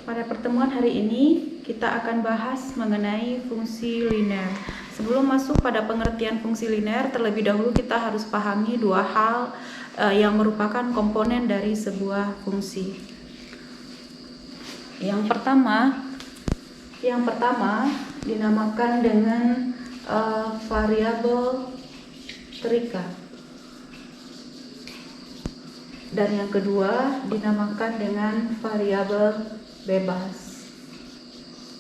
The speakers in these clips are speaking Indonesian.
Pada pertemuan hari ini kita akan bahas mengenai fungsi linear. Sebelum masuk pada pengertian fungsi linear, terlebih dahulu kita harus pahami dua hal yang merupakan komponen dari sebuah fungsi. Yang pertama dinamakan dengan variabel terikat. Dan yang kedua dinamakan dengan variabel bebas.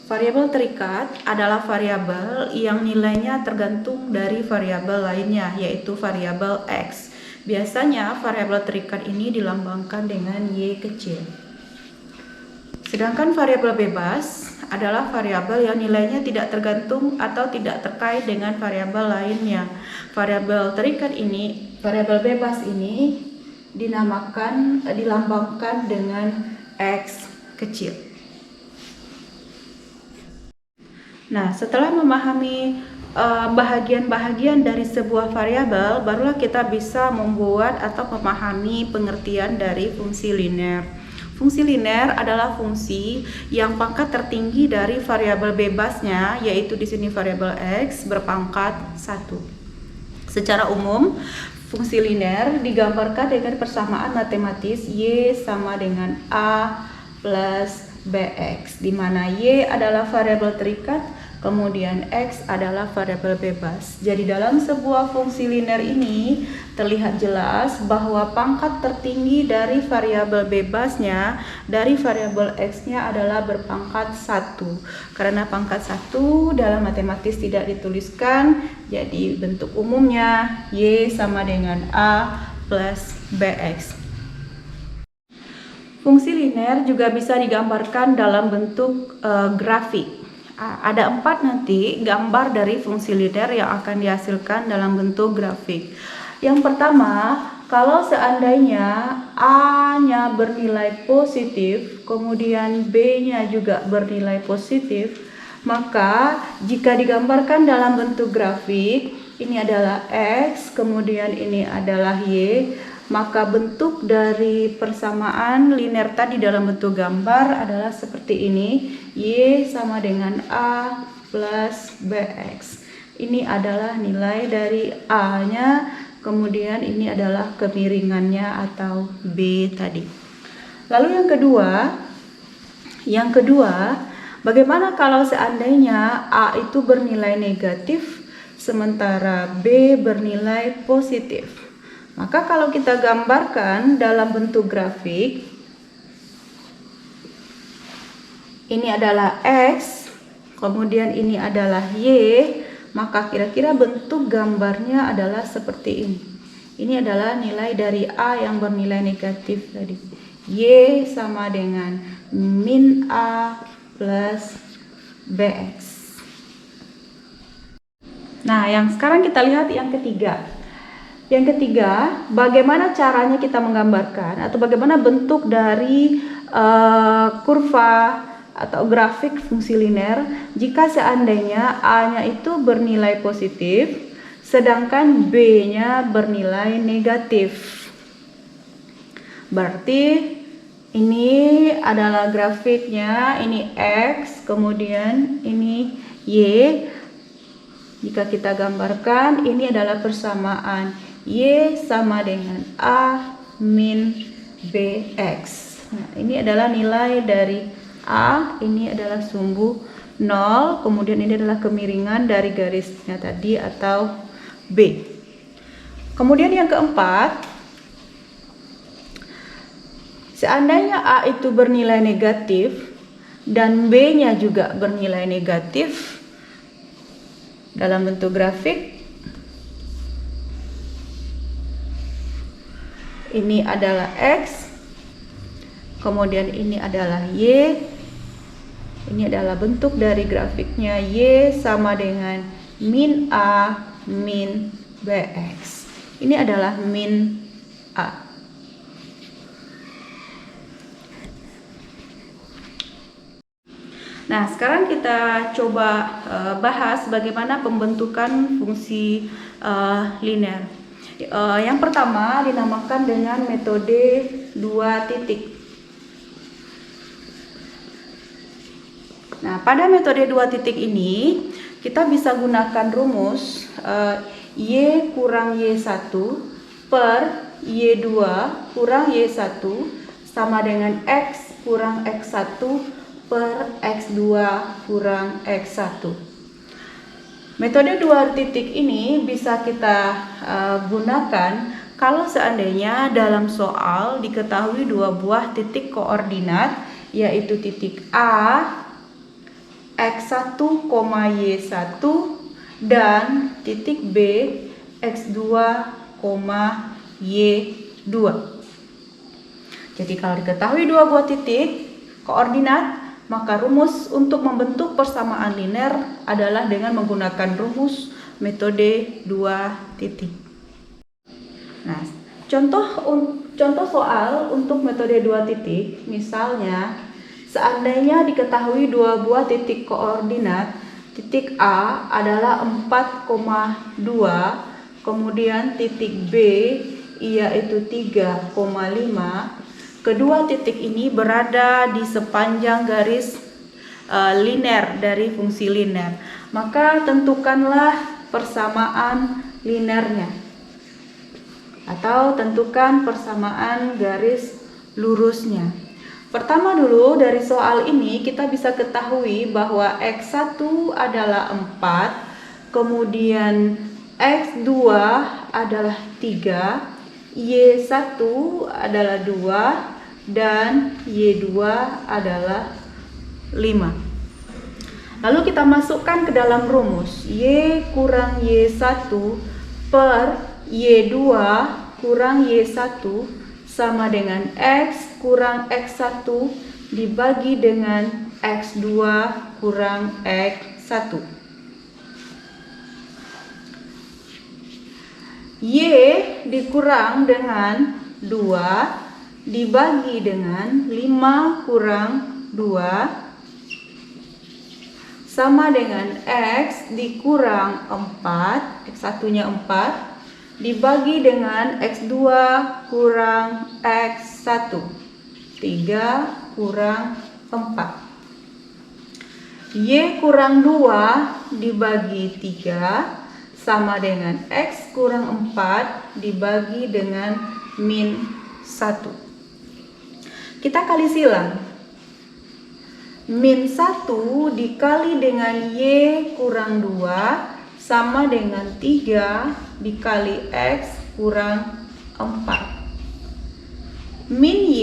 Variabel terikat adalah variabel yang nilainya tergantung dari variabel lainnya, yaitu variabel X. Biasanya variabel terikat ini dilambangkan dengan Y kecil. Sedangkan variabel bebas adalah variabel yang nilainya tidak tergantung atau tidak terkait dengan variabel lainnya. Variabel terikat ini, variabel bebas ini dilambangkan dengan X kecil. Nah, setelah memahami bahagian-bahagian dari sebuah variabel, barulah kita bisa membuat atau memahami pengertian dari fungsi linear. Fungsi linear adalah fungsi yang pangkat tertinggi dari variabel bebasnya, yaitu di sini variabel X berpangkat 1. Secara umum, fungsi linear digambarkan dengan persamaan matematis Y sama dengan A plus Bx, di mana Y adalah variabel terikat, kemudian X adalah variabel bebas. Jadi dalam sebuah fungsi linear ini terlihat jelas bahwa pangkat tertinggi dari variabel bebasnya dari variabel X-nya adalah berpangkat 1. Karena pangkat 1 dalam matematis tidak dituliskan, jadi bentuk umumnya Y sama dengan A plus Bx. Fungsi linear juga bisa digambarkan dalam bentuk grafik. Ada 4 nanti gambar dari fungsi linear yang akan dihasilkan dalam bentuk grafik. Yang pertama, kalau seandainya A-nya bernilai positif, kemudian B-nya juga bernilai positif, maka jika digambarkan dalam bentuk grafik, ini adalah X, kemudian ini adalah Y, maka bentuk dari persamaan linear tadi dalam bentuk gambar adalah seperti ini. Y sama dengan A plus Bx. Ini adalah nilai dari A-nya, kemudian ini adalah kemiringannya atau B tadi. Lalu yang kedua, bagaimana kalau seandainya A itu bernilai negatif, sementara B bernilai positif? Maka kalau kita gambarkan dalam bentuk grafik, ini adalah X, kemudian ini adalah Y, maka kira-kira bentuk gambarnya adalah seperti ini. Ini adalah nilai dari A yang bernilai negatif tadi. Y sama dengan min A plus Bx. Nah, yang sekarang kita lihat yang ketiga. Yang ketiga, bagaimana caranya kita menggambarkan atau bagaimana bentuk dari kurva atau grafik fungsi linear jika seandainya A-nya itu bernilai positif, sedangkan B-nya bernilai negatif. Berarti ini adalah grafiknya, ini X, kemudian ini Y. Jika kita gambarkan, ini adalah persamaan Y sama dengan A min Bx. Nah, ini adalah nilai dari A, ini adalah sumbu 0, kemudian ini adalah kemiringan dari garisnya tadi atau B. Kemudian yang keempat, seandainya A itu bernilai negatif dan B-nya juga bernilai negatif dalam bentuk grafik, ini adalah X, kemudian ini adalah Y. Ini adalah bentuk dari grafiknya Y sama dengan min A min Bx. Ini adalah min A. Nah, sekarang kita coba bahas bagaimana pembentukan fungsi linear. Yang pertama dinamakan dengan metode 2 titik. Nah, pada metode 2 titik ini kita bisa gunakan rumus Y kurang Y1 per Y2 kurang Y1 sama dengan X kurang X1 per X2 kurang X1. Metode 2 titik ini bisa kita gunakan kalau seandainya dalam soal diketahui dua buah titik koordinat, yaitu titik A, X1, Y1 dan titik B, X2, Y2. Jadi kalau diketahui dua buah titik koordinat, maka rumus untuk membentuk persamaan linear adalah dengan menggunakan rumus metode 2 titik. Nah, contoh soal untuk metode 2 titik, misalnya seandainya diketahui dua buah titik koordinat, titik A adalah 4,2, kemudian titik B yaitu 3,5. Kedua titik ini berada di sepanjang garis linear dari fungsi linear. Maka tentukanlah persamaan linearnya, atau tentukan persamaan garis lurusnya. Pertama dulu dari soal ini kita bisa ketahui bahwa X1 adalah 4, kemudian X2 adalah 3, Y1 adalah 2, dan Y2 adalah 5. Lalu kita masukkan ke dalam rumus Y kurang Y1 per Y2 kurang Y1 sama dengan X kurang X1 dibagi dengan X2 kurang X1. Y dikurang dengan 2 dibagi dengan 5 kurang 2 sama dengan X dikurang 4, X1-nya 4, dibagi dengan X2 kurang X1, 3 kurang 4. Y kurang 2 dibagi 3 sama dengan X kurang 4 dibagi dengan min 1. Kita kali silang. Min 1 dikali dengan Y kurang 2 sama dengan 3 dikali X kurang 4. Min Y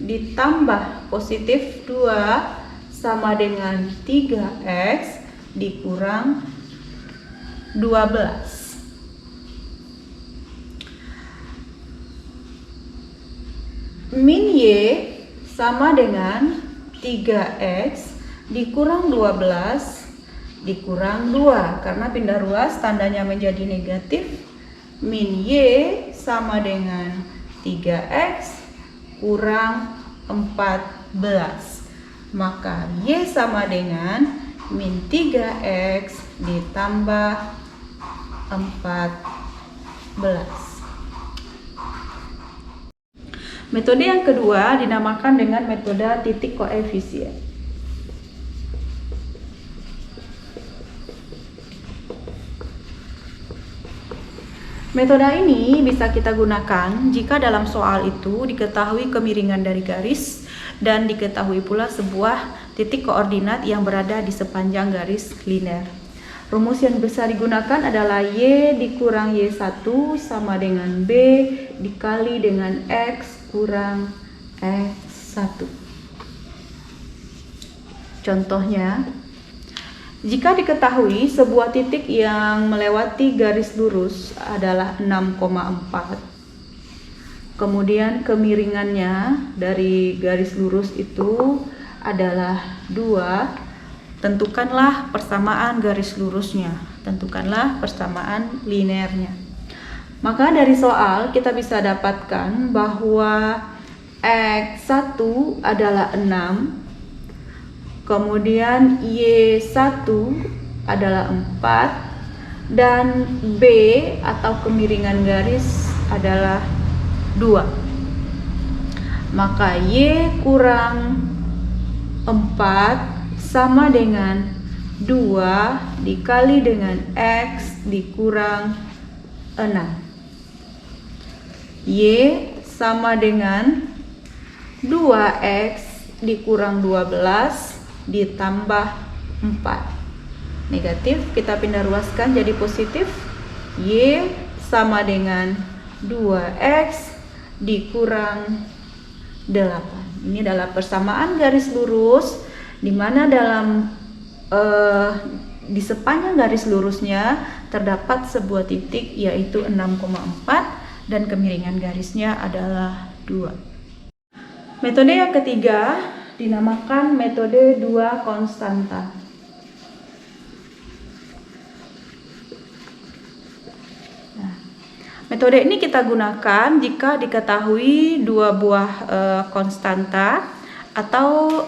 ditambah positif 2 sama dengan 3X dikurang 12. Min Y sama dengan 3X dikurang 12 dikurang 2, karena pindah ruas tandanya menjadi negatif. Min Y sama dengan 3X kurang 14, maka Y sama dengan min 3X ditambah 14. Metode yang kedua dinamakan dengan metode titik koefisien. Metode ini bisa kita gunakan jika dalam soal itu diketahui kemiringan dari garis dan diketahui pula sebuah titik koordinat yang berada di sepanjang garis linear. Rumus yang bisa digunakan adalah Y dikurang Y1 sama dengan B dikali dengan X kurang X1. Contohnya, jika diketahui sebuah titik yang melewati garis lurus adalah 6,4, kemudian kemiringannya dari garis lurus itu adalah 2, tentukanlah persamaan garis lurusnya, tentukanlah persamaan linearnya. Maka dari soal kita bisa dapatkan bahwa X1 adalah 6, kemudian Y1 adalah 4, dan B atau kemiringan garis adalah 2. Maka Y kurang 4 sama dengan 2 dikali dengan X dikurang 6. Y sama dengan 2X dikurang 12 ditambah 4. Negatif, kita pindah ruaskan jadi positif. Y sama dengan 2X dikurang 8. Ini adalah persamaan garis lurus, di mana di sepanjang garis lurusnya terdapat sebuah titik yaitu 6,4 dan kemiringan garisnya adalah 2. Metode yang ketiga dinamakan metode 2 konstanta. Metode ini kita gunakan jika diketahui dua buah konstanta atau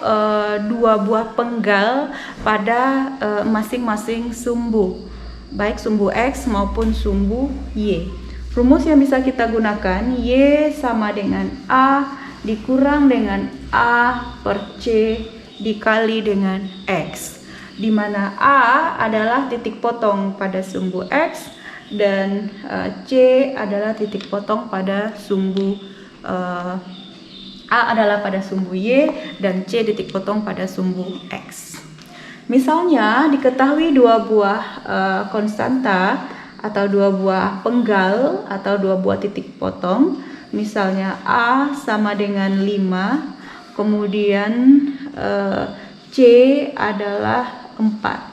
dua buah penggal pada masing-masing sumbu, baik sumbu X maupun sumbu Y. Rumus yang bisa kita gunakan, Y sama dengan A dikurang dengan A per C dikali dengan X, di mana A adalah titik potong pada sumbu X dan C adalah titik potong pada sumbu A adalah pada sumbu Y dan C titik potong pada sumbu X. Misalnya diketahui dua buah konstanta atau dua buah penggal atau dua buah titik potong. Misalnya A sama dengan 5, kemudian C adalah 4.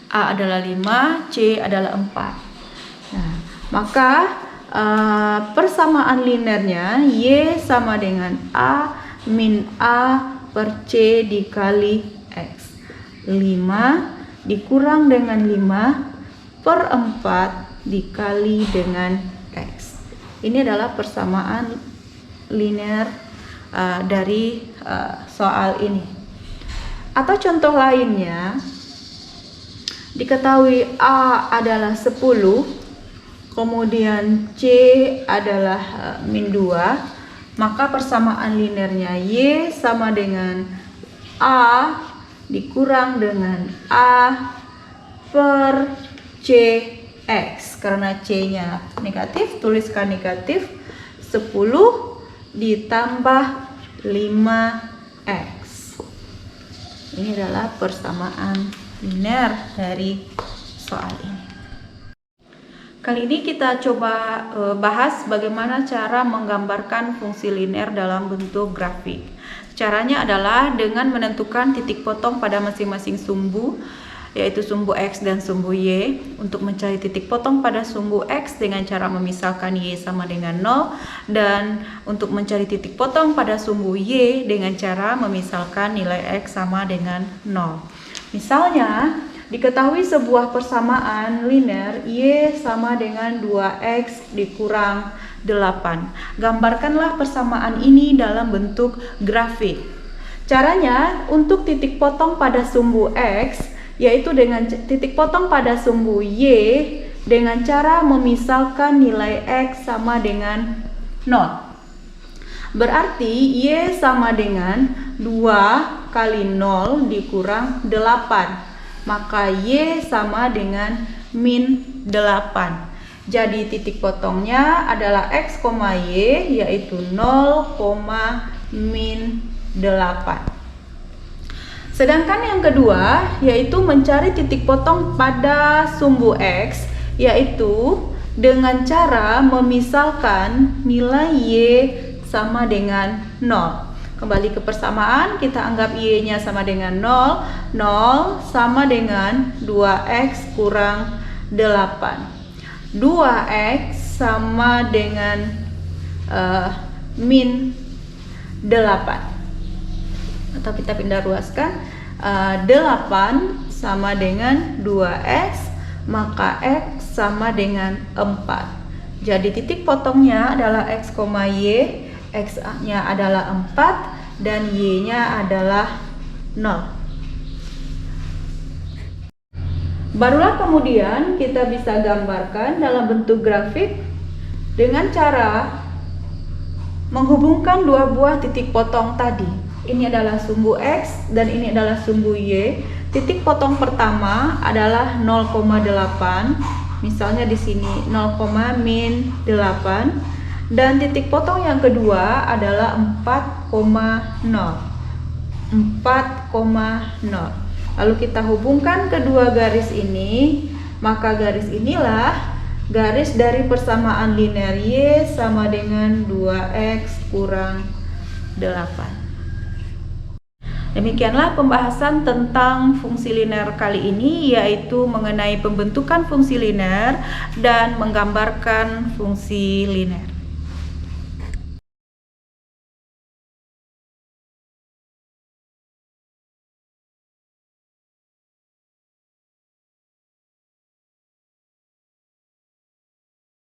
A adalah 5, C adalah 4. Nah, maka persamaan linearnya Y sama dengan A min A per C dikali X. 5 dikurang dengan 5 per 4 dikali dengan X. Ini adalah persamaan linear dari soal ini. Atau contoh lainnya, diketahui A adalah 10, kemudian C adalah min 2, maka persamaan linearnya Y sama dengan A dikurang dengan A per C X. Karena C-nya negatif, tuliskan negatif. 10 ditambah 5X. Ini adalah persamaan linear dari soal ini. Kali ini kita coba bahas bagaimana cara menggambarkan fungsi linear dalam bentuk grafik. Caranya adalah dengan menentukan titik potong pada masing-masing sumbu, yaitu sumbu X dan sumbu Y. Untuk mencari titik potong pada sumbu X dengan cara memisahkan Y sama dengan 0, dan untuk mencari titik potong pada sumbu Y dengan cara memisalkan nilai X sama dengan 0. Misalnya, diketahui sebuah persamaan linear Y sama dengan 2X dikurang 8. Gambarkanlah persamaan ini dalam bentuk grafik. Caranya, untuk titik potong pada sumbu X, yaitu dengan titik potong pada sumbu Y dengan cara memisalkan nilai X sama dengan 0. Berarti Y sama dengan 2 kali 0 dikurang 8. Maka Y sama dengan min 8. Jadi titik potongnya adalah X, Y, yaitu 0, min 8. Sedangkan yang kedua yaitu mencari titik potong pada sumbu X, yaitu dengan cara memisalkan nilai Y sama dengan 0. Kembali ke persamaan, kita anggap Y-nya sama dengan 0. 0 sama dengan 2X kurang 8. 2X sama dengan min 8. Atau kita pindah ruaskan, 8 sama dengan 2X, maka X sama dengan 4. Jadi titik potongnya adalah X, Y, X-nya adalah 4 dan Y-nya adalah 0. Barulah kemudian kita bisa gambarkan dalam bentuk grafik dengan cara menghubungkan dua buah titik potong tadi. ini adalah sumbu X dan ini adalah sumbu Y. Titik potong pertama adalah 0,8. Misalnya di sini 0,-8. Dan titik potong yang kedua adalah 4,0. Lalu kita hubungkan kedua garis ini, maka garis inilah garis dari persamaan linear Y sama dengan 2X kurang 8. Demikianlah pembahasan tentang fungsi linear kali ini, yaitu mengenai pembentukan fungsi linear dan menggambarkan fungsi linear.